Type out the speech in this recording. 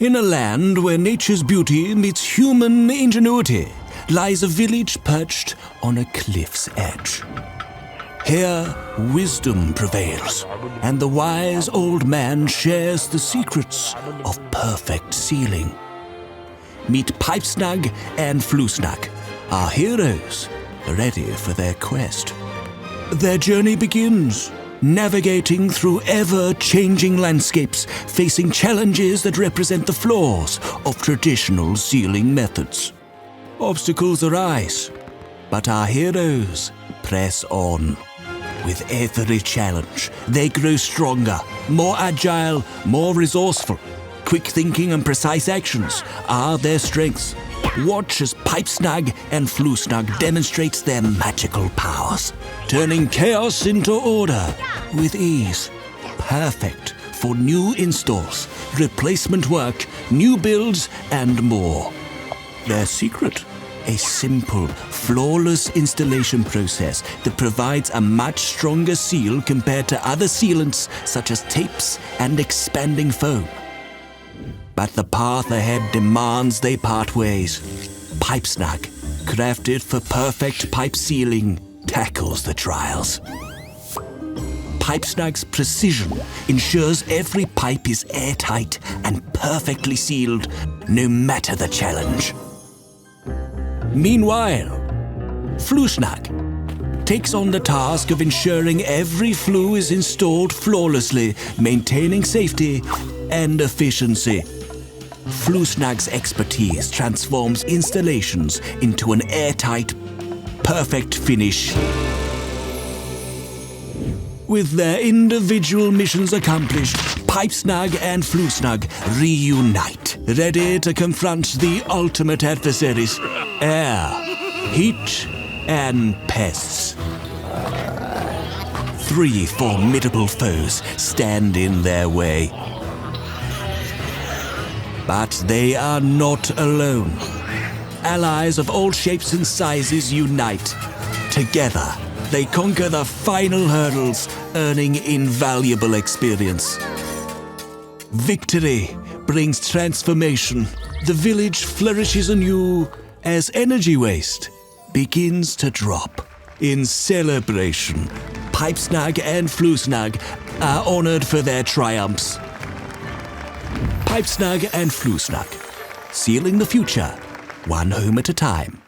In a land where nature's beauty meets human ingenuity, lies a village perched on a cliff's edge. Here, wisdom prevails, and the wise old man shares the secrets of perfect sealing. Meet PipeSnug and FlueSnug, our heroes, ready for their quest. Their journey begins, navigating through ever-changing landscapes, facing challenges that represent the flaws of traditional sealing methods. Obstacles arise, but our heroes press on. With every challenge, they grow stronger, more agile, more resourceful. Quick thinking and precise actions are their strengths. Watch as PipeSnug and FlueSnug demonstrates their magical powers, turning chaos into order with ease. Perfect for new installs, replacement work, new builds, and more. Their secret? A simple, flawless installation process that provides a much stronger seal compared to other sealants such as tapes and expanding foam. But the path ahead demands they part ways. PipeSnug, crafted for perfect pipe sealing, tackles the trials. PipeSnug's precision ensures every pipe is airtight and perfectly sealed, no matter the challenge. Meanwhile, FlueSnug takes on the task of ensuring every flue is installed flawlessly, maintaining safety and efficiency. FlueSnug's expertise transforms installations into an airtight, perfect finish. With their individual missions accomplished, PipeSnug and FlueSnug reunite, ready to confront the ultimate adversaries: air, heat, and pests. 3 formidable foes stand in their way. But they are not alone. Allies of all shapes and sizes unite. Together, they conquer the final hurdles, earning invaluable experience. Victory brings transformation. The village flourishes anew as energy waste begins to drop. In celebration, PipeSnug and FlueSnug are honored for their triumphs. PipeSnug and FlueSnug, sealing the future, one home at a time.